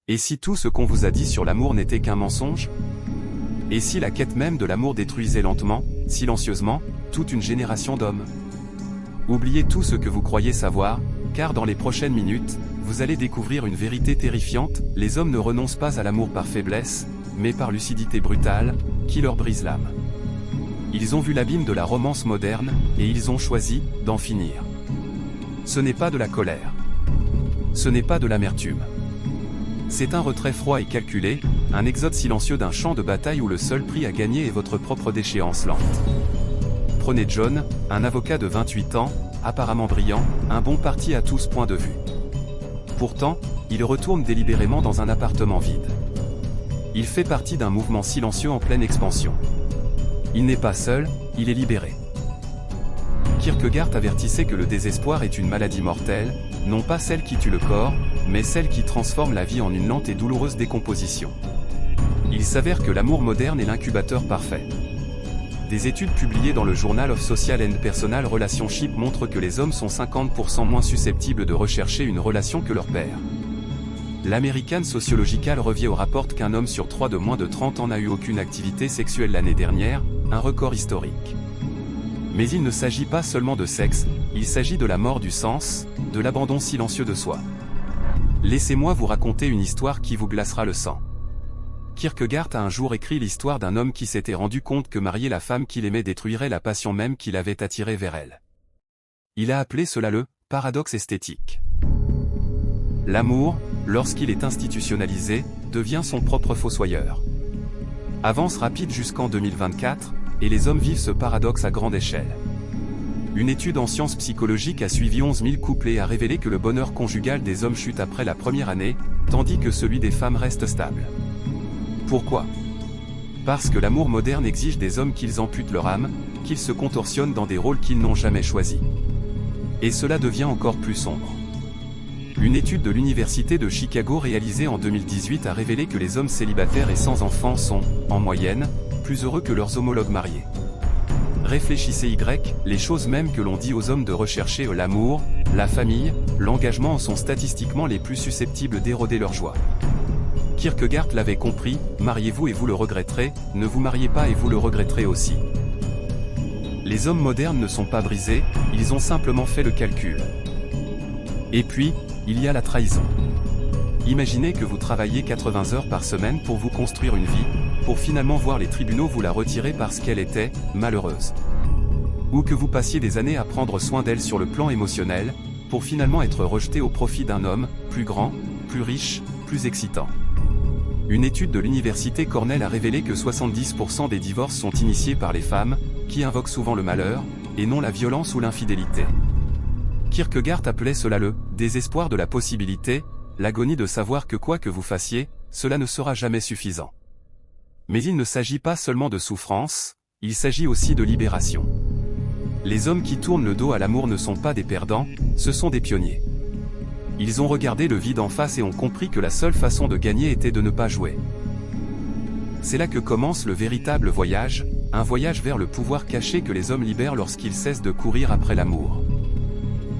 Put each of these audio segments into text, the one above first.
Et si tout ce qu'on vous a dit sur l'amour n'était qu'un mensonge? Et si la quête même de l'amour détruisait lentement, silencieusement, toute une génération d'hommes? Oubliez tout ce que vous croyez savoir, car dans les prochaines minutes, vous allez découvrir une vérité terrifiante: les hommes ne renoncent pas à l'amour par faiblesse, mais par lucidité brutale, qui leur brise l'âme. Ils ont vu l'abîme de la romance moderne, et ils ont choisi d'en finir. Ce n'est pas de la colère. Ce n'est pas de l'amertume. C'est un retrait froid et calculé, un exode silencieux d'un champ de bataille où le seul prix à gagner est votre propre déchéance lente. Prenez John, un avocat de 28 ans, apparemment brillant, un bon parti à tous points de vue. Pourtant, il retourne délibérément dans un appartement vide. Il fait partie d'un mouvement silencieux en pleine expansion. Il n'est pas seul, il est libéré. Kierkegaard avertissait que le désespoir est une maladie mortelle, non pas celle qui tue le corps, mais celle qui transforme la vie en une lente et douloureuse décomposition. Il s'avère que l'amour moderne est l'incubateur parfait. Des études publiées dans le Journal of Social and Personal Relationship montrent que les hommes sont 50% moins susceptibles de rechercher une relation que leur père. L'American Sociological Review rapporte qu'un homme sur 3 de moins de 30 ans n'a eu aucune activité sexuelle l'année dernière, un record historique. Mais il ne s'agit pas seulement de sexe, il s'agit de la mort du sens, de l'abandon silencieux de soi. Laissez-moi vous raconter une histoire qui vous glacera le sang. Kierkegaard a un jour écrit l'histoire d'un homme qui s'était rendu compte que marier la femme qu'il aimait détruirait la passion même qui l'avait attiré vers elle. Il a appelé cela le « paradoxe esthétique ». L'amour, lorsqu'il est institutionnalisé, devient son propre fossoyeur. Avance rapide jusqu'en 2024, et les hommes vivent ce paradoxe à grande échelle. Une étude en sciences psychologiques a suivi 11 000 couples et a révélé que le bonheur conjugal des hommes chute après la première année, tandis que celui des femmes reste stable. Pourquoi? Parce que l'amour moderne exige des hommes qu'ils amputent leur âme, qu'ils se contorsionnent dans des rôles qu'ils n'ont jamais choisis. Et cela devient encore plus sombre. Une étude de l'Université de Chicago réalisée en 2018 a révélé que les hommes célibataires et sans enfants sont, en moyenne, plus heureux que leurs homologues mariés. Réfléchissez les choses même que l'on dit aux hommes de rechercher l'amour, la famille, l'engagement sont statistiquement les plus susceptibles d'éroder leur joie. Kierkegaard l'avait compris, mariez-vous et vous le regretterez, ne vous mariez pas et vous le regretterez aussi. Les hommes modernes ne sont pas brisés, ils ont simplement fait le calcul. Et puis, il y a la trahison. Imaginez que vous travaillez 80 heures par semaine pour vous construire une vie, pour finalement voir les tribunaux vous la retirer parce qu'elle était malheureuse. Ou que vous passiez des années à prendre soin d'elle sur le plan émotionnel, pour finalement être rejeté au profit d'un homme, plus grand, plus riche, plus excitant. Une étude de l'université Cornell a révélé que 70% des divorces sont initiés par les femmes, qui invoquent souvent le malheur, et non la violence ou l'infidélité. Kierkegaard appelait cela le « désespoir de la possibilité », l'agonie de savoir que quoi que vous fassiez, cela ne sera jamais suffisant. Mais il ne s'agit pas seulement de souffrance, il s'agit aussi de libération. Les hommes qui tournent le dos à l'amour ne sont pas des perdants, ce sont des pionniers. Ils ont regardé le vide en face et ont compris que la seule façon de gagner était de ne pas jouer. C'est là que commence le véritable voyage, un voyage vers le pouvoir caché que les hommes libèrent lorsqu'ils cessent de courir après l'amour.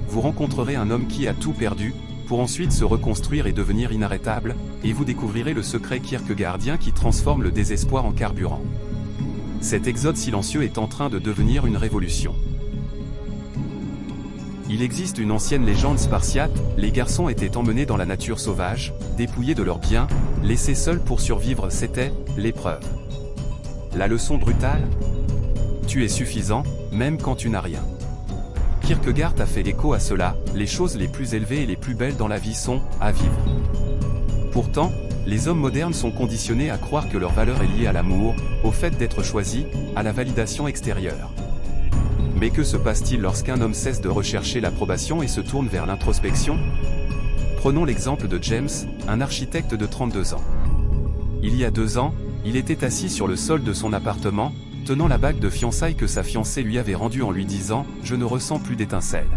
Vous rencontrerez un homme qui a tout perdu, pour ensuite se reconstruire et devenir inarrêtable, et vous découvrirez le secret kierkegaardien qui transforme le désespoir en carburant. Cet exode silencieux est en train de devenir une révolution. Il existe une ancienne légende spartiate, les garçons étaient emmenés dans la nature sauvage, dépouillés de leurs biens, laissés seuls pour survivre, c'était l'épreuve. La leçon brutale? Tu es suffisant, même quand tu n'as rien. Kierkegaard a fait écho à cela, les choses les plus élevées et les plus belles dans la vie sont à vivre. Pourtant, les hommes modernes sont conditionnés à croire que leur valeur est liée à l'amour, au fait d'être choisi, à la validation extérieure. Mais que se passe-t-il lorsqu'un homme cesse de rechercher l'approbation et se tourne vers l'introspection? Prenons l'exemple de James, un architecte de 32 ans. Il y a 2 ans, il était assis sur le sol de son appartement, tenant la bague de fiançailles que sa fiancée lui avait rendue en lui disant « Je ne ressens plus d'étincelles ».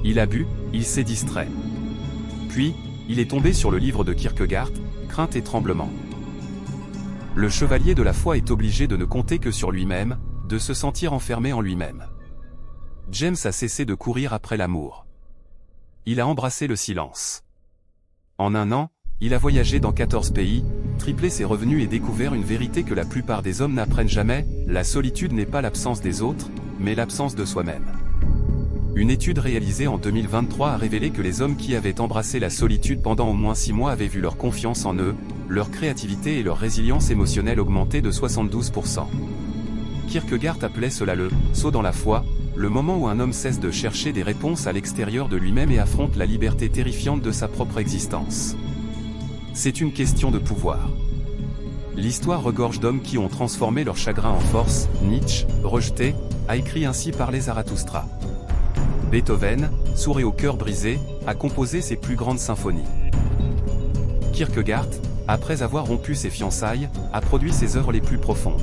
Il a bu, il s'est distrait. Puis, il est tombé sur le livre de Kierkegaard, Crainte et tremblement. Le chevalier de la foi est obligé de ne compter que sur lui-même, de se sentir enfermé en lui-même. James a cessé de courir après l'amour. Il a embrassé le silence. En 1 an, Il a voyagé dans 14 pays, triplé ses revenus et découvert une vérité que la plupart des hommes n'apprennent jamais, la solitude n'est pas l'absence des autres, mais l'absence de soi-même. Une étude réalisée en 2023 a révélé que les hommes qui avaient embrassé la solitude pendant au moins 6 mois avaient vu leur confiance en eux, leur créativité et leur résilience émotionnelle augmenter de 72%. Kierkegaard appelait cela le « saut dans la foi », le moment où un homme cesse de chercher des réponses à l'extérieur de lui-même et affronte la liberté terrifiante de sa propre existence. C'est une question de pouvoir. L'histoire regorge d'hommes qui ont transformé leur chagrin en force. Nietzsche, rejeté, a écrit ainsi Parler Zarathustra. Beethoven, sourd et au cœur brisé, a composé ses plus grandes symphonies. Kierkegaard, après avoir rompu ses fiançailles, a produit ses œuvres les plus profondes.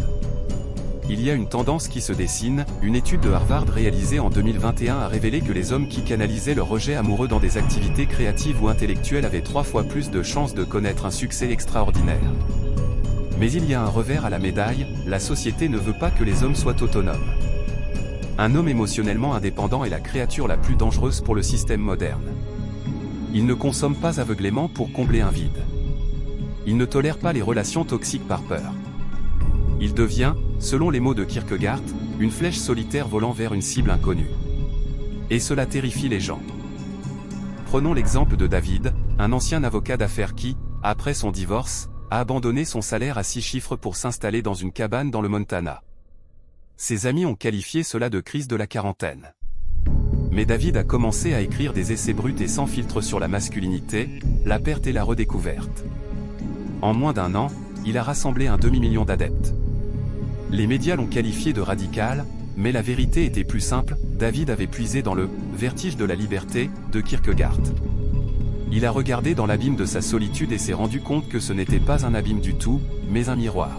Il y a une tendance qui se dessine. Une étude de Harvard réalisée en 2021 a révélé que les hommes qui canalisaient leur rejet amoureux dans des activités créatives ou intellectuelles avaient 3 fois plus de chances de connaître un succès extraordinaire. Mais il y a un revers à la médaille, la société ne veut pas que les hommes soient autonomes. Un homme émotionnellement indépendant est la créature la plus dangereuse pour le système moderne. Il ne consomme pas aveuglément pour combler un vide. Il ne tolère pas les relations toxiques par peur. Il devient, selon les mots de Kierkegaard, une flèche solitaire volant vers une cible inconnue. Et cela terrifie les gens. Prenons l'exemple de David, un ancien avocat d'affaires qui, après son divorce, a abandonné son salaire à 6 chiffres pour s'installer dans une cabane dans le Montana. Ses amis ont qualifié cela de crise de la quarantaine. Mais David a commencé à écrire des essais bruts et sans filtre sur la masculinité, la perte et la redécouverte. En moins d'1 an, il a rassemblé un demi-million d'adeptes. Les médias l'ont qualifié de radical, mais la vérité était plus simple. David avait puisé dans le « vertige de la liberté » de Kierkegaard. Il a regardé dans l'abîme de sa solitude et s'est rendu compte que ce n'était pas un abîme du tout, mais un miroir.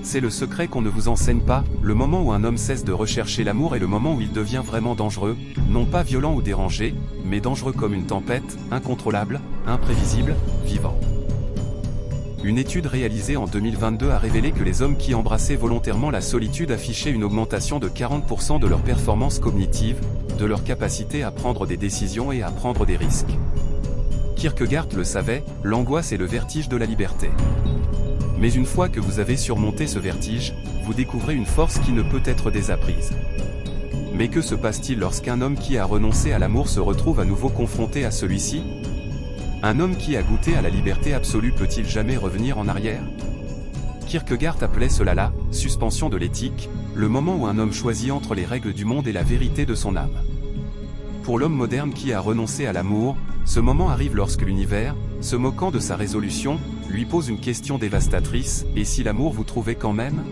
C'est le secret qu'on ne vous enseigne pas. Le moment où un homme cesse de rechercher l'amour est le moment où il devient vraiment dangereux, non pas violent ou dérangé, mais dangereux comme une tempête, incontrôlable, imprévisible, vivant. Une étude réalisée en 2022 a révélé que les hommes qui embrassaient volontairement la solitude affichaient une augmentation de 40% de leur performance cognitive, de leur capacité à prendre des décisions et à prendre des risques. Kierkegaard le savait, l'angoisse est le vertige de la liberté. Mais une fois que vous avez surmonté ce vertige, vous découvrez une force qui ne peut être désapprise. Mais que se passe-t-il lorsqu'un homme qui a renoncé à l'amour se retrouve à nouveau confronté à celui-ci ? Un homme qui a goûté à la liberté absolue peut-il jamais revenir en arrière ? Kierkegaard appelait cela la « suspension de l'éthique », le moment où un homme choisit entre les règles du monde et la vérité de son âme. Pour l'homme moderne qui a renoncé à l'amour, ce moment arrive lorsque l'univers, se moquant de sa résolution, lui pose une question dévastatrice « Et si l'amour vous trouvait quand même ?»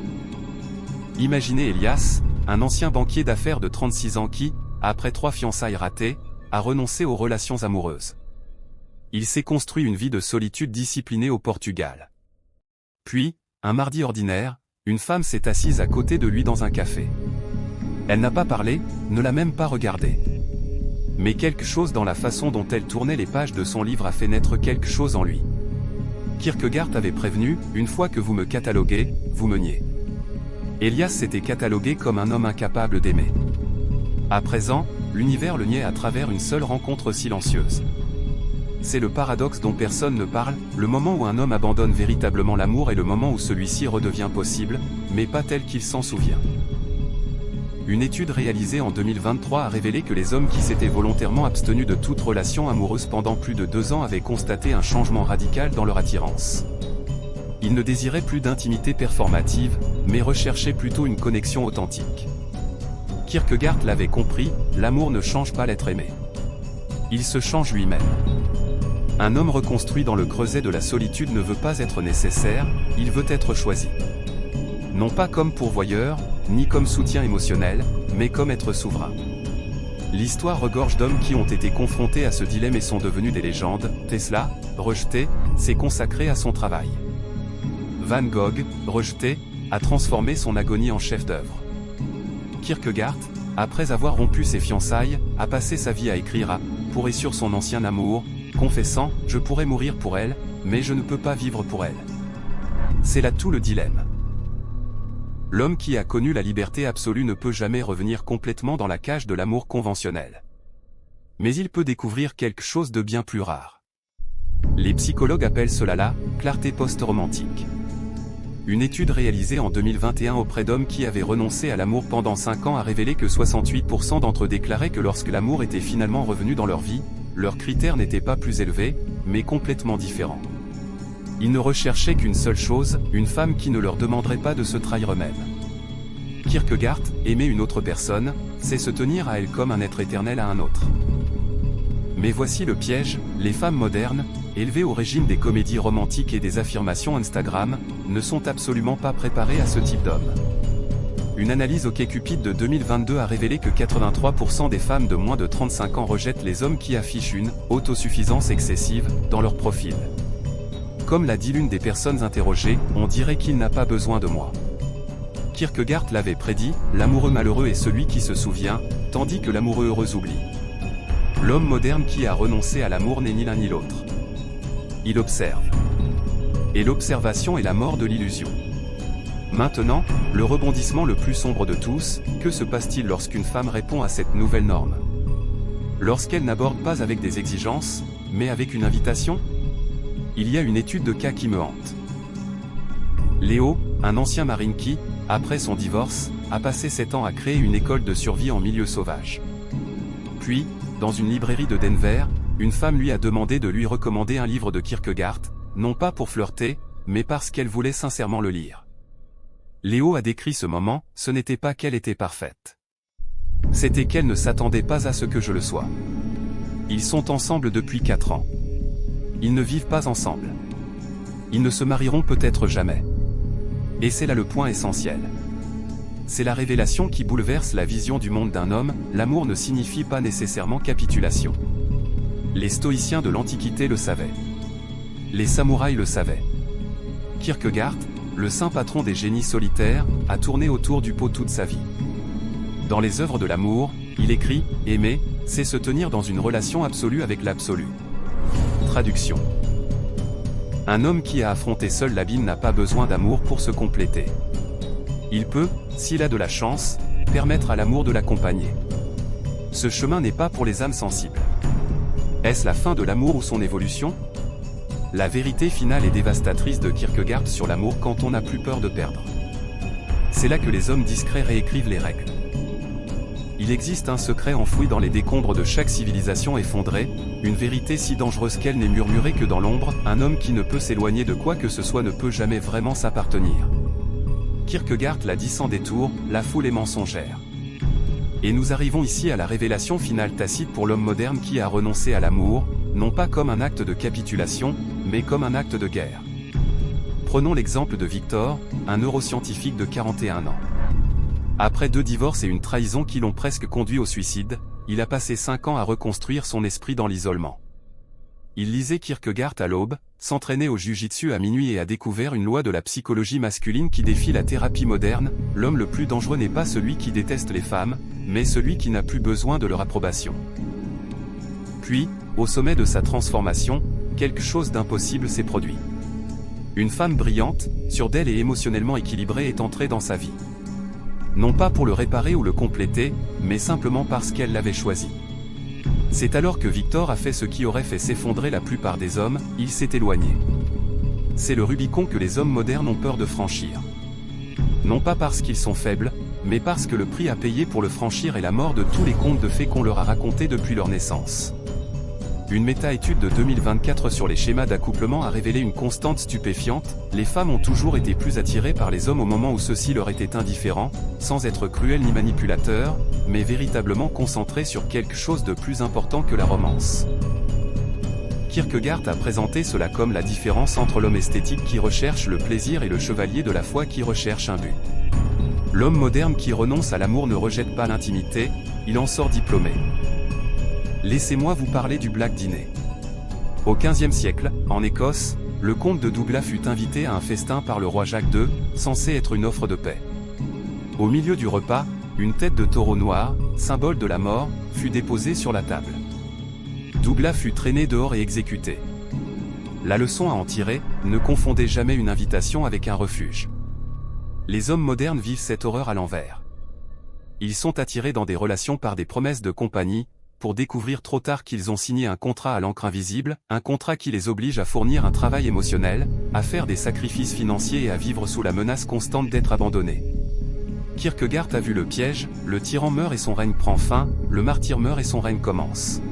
Imaginez Elias, un ancien banquier d'affaires de 36 ans qui, après 3 fiançailles ratées, a renoncé aux relations amoureuses. Il s'est construit une vie de solitude disciplinée au Portugal. Puis, un mardi ordinaire, une femme s'est assise à côté de lui dans un café. Elle n'a pas parlé, ne l'a même pas regardé. Mais quelque chose dans la façon dont elle tournait les pages de son livre a fait naître quelque chose en lui. Kierkegaard avait prévenu, une fois que vous me cataloguez, vous me niez. Elias s'était catalogué comme un homme incapable d'aimer. À présent, l'univers le niait à travers une seule rencontre silencieuse. C'est le paradoxe dont personne ne parle, le moment où un homme abandonne véritablement l'amour est le moment où celui-ci redevient possible, mais pas tel qu'il s'en souvient. Une étude réalisée en 2023 a révélé que les hommes qui s'étaient volontairement abstenus de toute relation amoureuse pendant plus de 2 ans avaient constaté un changement radical dans leur attirance. Ils ne désiraient plus d'intimité performative, mais recherchaient plutôt une connexion authentique. Kierkegaard l'avait compris, l'amour ne change pas l'être aimé. Il se change lui-même. Un homme reconstruit dans le creuset de la solitude ne veut pas être nécessaire, il veut être choisi. Non pas comme pourvoyeur, ni comme soutien émotionnel, mais comme être souverain. L'histoire regorge d'hommes qui ont été confrontés à ce dilemme et sont devenus des légendes. Tesla, rejeté, s'est consacré à son travail. Van Gogh, rejeté, a transformé son agonie en chef-d'œuvre. Kierkegaard, après avoir rompu ses fiançailles, a passé sa vie à écrire pour et sur son ancien amour, confessant « Je pourrais mourir pour elle, mais je ne peux pas vivre pour elle ». C'est là tout le dilemme. L'homme qui a connu la liberté absolue ne peut jamais revenir complètement dans la cage de l'amour conventionnel. Mais il peut découvrir quelque chose de bien plus rare. Les psychologues appellent cela la clarté post-romantique. Une étude réalisée en 2021 auprès d'hommes qui avaient renoncé à l'amour pendant 5 ans a révélé que 68% d'entre eux déclaraient que lorsque l'amour était finalement revenu dans leur vie, leurs critères n'étaient pas plus élevés, mais complètement différents. Ils ne recherchaient qu'une seule chose, une femme qui ne leur demanderait pas de se trahir eux-mêmes. Kierkegaard, aimer une autre personne, c'est se tenir à elle comme un être éternel à un autre. Mais voici le piège, les femmes modernes, élevées au régime des comédies romantiques et des affirmations Instagram, ne sont absolument pas préparées à ce type d'homme. Une analyse OkCupid de 2022 a révélé que 83% des femmes de moins de 35 ans rejettent les hommes qui affichent une autosuffisance excessive dans leur profil. Comme l'a dit l'une des personnes interrogées, on dirait qu'il n'a pas besoin de moi. Kierkegaard l'avait prédit, l'amoureux malheureux est celui qui se souvient, tandis que l'amoureux heureux oublie. L'homme moderne qui a renoncé à l'amour n'est ni l'un ni l'autre. Il observe. Et l'observation est la mort de l'illusion. Maintenant, le rebondissement le plus sombre de tous, que se passe-t-il lorsqu'une femme répond à cette nouvelle norme? Lorsqu'elle n'aborde pas avec des exigences, mais avec une invitation? Il y a une étude de cas qui me hante. Léo, un ancien marine qui, après son divorce, a passé 7 ans à créer une école de survie en milieu sauvage. Puis, dans une librairie de Denver, une femme lui a demandé de lui recommander un livre de Kierkegaard, non pas pour flirter, mais parce qu'elle voulait sincèrement le lire. Léo a décrit ce moment, ce n'était pas qu'elle était parfaite. C'était qu'elle ne s'attendait pas à ce que je le sois. Ils sont ensemble depuis 4 ans. Ils ne vivent pas ensemble. Ils ne se marieront peut-être jamais. Et c'est là le point essentiel. C'est la révélation qui bouleverse la vision du monde d'un homme, l'amour ne signifie pas nécessairement capitulation. Les stoïciens de l'Antiquité le savaient. Les samouraïs le savaient. Kierkegaard, le saint patron des génies solitaires, a tourné autour du pot toute sa vie. Dans les œuvres de l'amour, il écrit « Aimer, c'est se tenir dans une relation absolue avec l'absolu ». Traduction. Un homme qui a affronté seul l'abîme n'a pas besoin d'amour pour se compléter. Il peut, s'il a de la chance, permettre à l'amour de l'accompagner. Ce chemin n'est pas pour les âmes sensibles. Est-ce la fin de l'amour ou son évolution? La vérité finale et dévastatrice de Kierkegaard sur l'amour quand on n'a plus peur de perdre. C'est là que les hommes discrets réécrivent les règles. Il existe un secret enfoui dans les décombres de chaque civilisation effondrée, une vérité si dangereuse qu'elle n'est murmurée que dans l'ombre, un homme qui ne peut s'éloigner de quoi que ce soit ne peut jamais vraiment s'appartenir. Kierkegaard l'a dit sans détour, la foule est mensongère. Et nous arrivons ici à la révélation finale tacite pour l'homme moderne qui a renoncé à l'amour, non pas comme un acte de capitulation, mais comme un acte de guerre. Prenons l'exemple de Victor, un neuroscientifique de 41 ans. Après 2 divorces et une trahison qui l'ont presque conduit au suicide, il a passé 5 ans à reconstruire son esprit dans l'isolement. Il lisait Kierkegaard à l'aube, s'entraînait au jiu-jitsu à minuit et a découvert une loi de la psychologie masculine qui défie la thérapie moderne, l'homme le plus dangereux n'est pas celui qui déteste les femmes, mais celui qui n'a plus besoin de leur approbation. Puis, au sommet de sa transformation, quelque chose d'impossible s'est produit. Une femme brillante, sûre d'elle et émotionnellement équilibrée est entrée dans sa vie. Non pas pour le réparer ou le compléter, mais simplement parce qu'elle l'avait choisi. C'est alors que Victor a fait ce qui aurait fait s'effondrer la plupart des hommes, il s'est éloigné. C'est le Rubicon que les hommes modernes ont peur de franchir. Non pas parce qu'ils sont faibles, mais parce que le prix à payer pour le franchir est la mort de tous les contes de fées qu'on leur a racontés depuis leur naissance. Une méta-étude de 2024 sur les schémas d'accouplement a révélé une constante stupéfiante, les femmes ont toujours été plus attirées par les hommes au moment où ceux-ci leur étaient indifférents, sans être cruels ni manipulateurs, mais véritablement concentrés sur quelque chose de plus important que la romance. Kierkegaard a présenté cela comme la différence entre l'homme esthétique qui recherche le plaisir et le chevalier de la foi qui recherche un but. L'homme moderne qui renonce à l'amour ne rejette pas l'intimité, il en sort diplômé. Laissez-moi vous parler du Black Dîner. Au XVe siècle, en Écosse, le comte de Douglas fut invité à un festin par le roi Jacques II, censé être une offre de paix. Au milieu du repas, une tête de taureau noir, symbole de la mort, fut déposée sur la table. Douglas fut traîné dehors et exécuté. La leçon à en tirer, ne confondez jamais une invitation avec un refuge. Les hommes modernes vivent cette horreur à l'envers. Ils sont attirés dans des relations par des promesses de compagnie, pour découvrir trop tard qu'ils ont signé un contrat à l'encre invisible, un contrat qui les oblige à fournir un travail émotionnel, à faire des sacrifices financiers et à vivre sous la menace constante d'être abandonnés. Kierkegaard a vu le piège, le tyran meurt et son règne prend fin, le martyr meurt et son règne commence.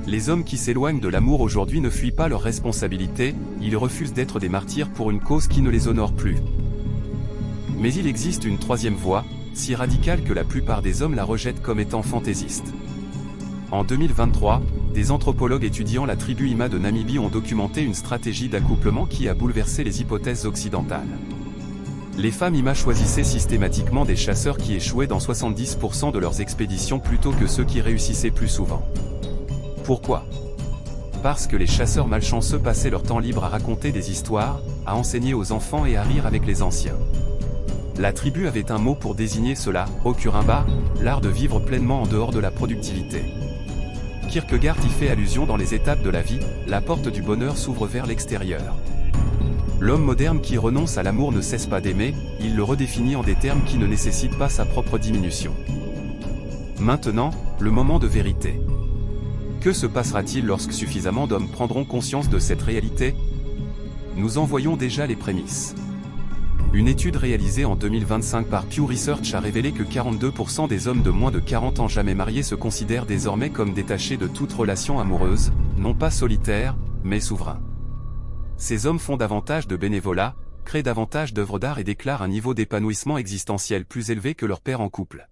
Les hommes qui s'éloignent de l'amour aujourd'hui ne fuient pas leurs responsabilités, ils refusent d'être des martyrs pour une cause qui ne les honore plus. Mais il existe une troisième voie, si radicale que la plupart des hommes la rejettent comme étant fantaisiste. En 2023, des anthropologues étudiant la tribu Ima de Namibie ont documenté une stratégie d'accouplement qui a bouleversé les hypothèses occidentales. Les femmes Ima choisissaient systématiquement des chasseurs qui échouaient dans 70% de leurs expéditions plutôt que ceux qui réussissaient plus souvent. Pourquoi ? Parce que les chasseurs malchanceux passaient leur temps libre à raconter des histoires, à enseigner aux enfants et à rire avec les anciens. La tribu avait un mot pour désigner cela, Okurimba, l'art de vivre pleinement en dehors de la productivité. Kierkegaard y fait allusion dans les étapes de la vie, la porte du bonheur s'ouvre vers l'extérieur. L'homme moderne qui renonce à l'amour ne cesse pas d'aimer, il le redéfinit en des termes qui ne nécessitent pas sa propre diminution. Maintenant, le moment de vérité. Que se passera-t-il lorsque suffisamment d'hommes prendront conscience de cette réalité ? Nous en voyons déjà les prémices. Une étude réalisée en 2025 par Pew Research a révélé que 42% des hommes de moins de 40 ans jamais mariés se considèrent désormais comme détachés de toute relation amoureuse, non pas solitaires, mais souverains. Ces hommes font davantage de bénévolat, créent davantage d'œuvres d'art et déclarent un niveau d'épanouissement existentiel plus élevé que leur père en couple.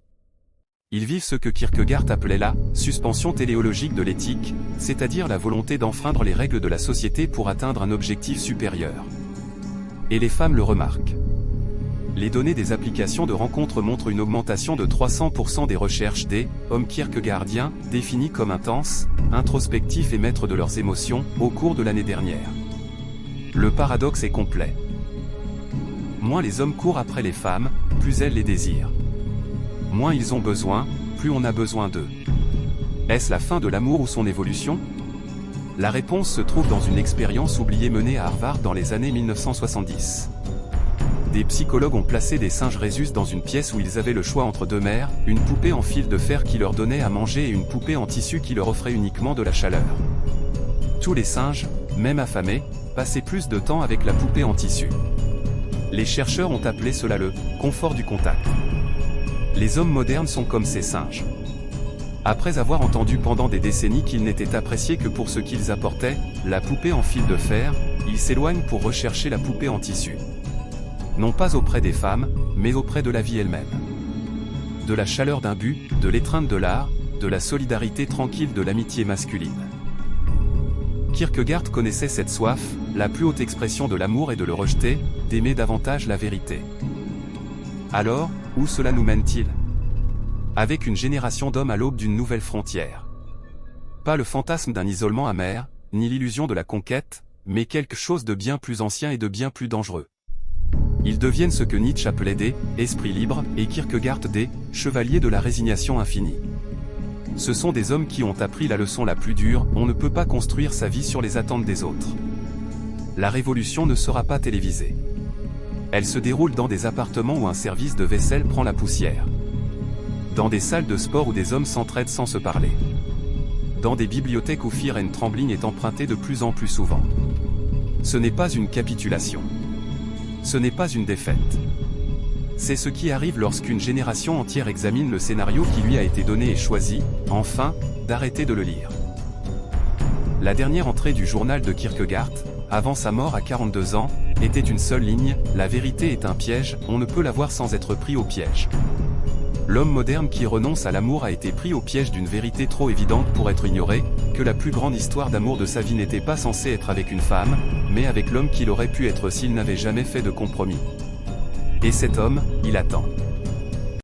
Ils vivent ce que Kierkegaard appelait la « suspension téléologique de l'éthique », c'est-à-dire la volonté d'enfreindre les règles de la société pour atteindre un objectif supérieur. Et les femmes le remarquent. Les données des applications de rencontres montrent une augmentation de 300% des recherches des « hommes kierkegaardiens » définis comme intenses, introspectifs et maîtres de leurs émotions, au cours de l'année dernière. Le paradoxe est complet. Moins les hommes courent après les femmes, plus elles les désirent. Moins ils ont besoin, plus on a besoin d'eux. Est-ce la fin de l'amour ou son évolution ? La réponse se trouve dans une expérience oubliée menée à Harvard dans les années 1970. Des psychologues ont placé des singes rhésus dans une pièce où ils avaient le choix entre deux mères, une poupée en fil de fer qui leur donnait à manger et une poupée en tissu qui leur offrait uniquement de la chaleur. Tous les singes, même affamés, passaient plus de temps avec la poupée en tissu. Les chercheurs ont appelé cela le « confort du contact ». Les hommes modernes sont comme ces singes. Après avoir entendu pendant des décennies qu'ils n'étaient appréciés que pour ce qu'ils apportaient, la poupée en fil de fer, ils s'éloignent pour rechercher la poupée en tissu. Non pas auprès des femmes, mais auprès de la vie elle-même. De la chaleur d'un but, de l'étreinte de l'art, de la solidarité tranquille de l'amitié masculine. Kierkegaard connaissait cette soif, la plus haute expression de l'amour est de le rejeter, d'aimer davantage la vérité. Alors, où cela nous mène-t-il ? Avec une génération d'hommes à l'aube d'une nouvelle frontière. Pas le fantasme d'un isolement amer, ni l'illusion de la conquête, mais quelque chose de bien plus ancien et de bien plus dangereux. Ils deviennent ce que Nietzsche appelait des « esprits libres » et Kierkegaard des « chevaliers de la résignation infinie ». Ce sont des hommes qui ont appris la leçon la plus dure, on ne peut pas construire sa vie sur les attentes des autres. La révolution ne sera pas télévisée. Elle se déroule dans des appartements où un service de vaisselle prend la poussière. Dans des salles de sport où des hommes s'entraident sans se parler. Dans des bibliothèques où Fear and Trembling est emprunté de plus en plus souvent. Ce n'est pas une capitulation. Ce n'est pas une défaite. C'est ce qui arrive lorsqu'une génération entière examine le scénario qui lui a été donné et choisit, enfin, d'arrêter de le lire. La dernière entrée du journal de Kierkegaard, avant sa mort à 42 ans, était une seule ligne, la vérité est un piège, on ne peut la voir sans être pris au piège. L'homme moderne qui renonce à l'amour a été pris au piège d'une vérité trop évidente pour être ignorée, que la plus grande histoire d'amour de sa vie n'était pas censée être avec une femme, mais avec l'homme qu'il aurait pu être s'il n'avait jamais fait de compromis. Et cet homme, il attend.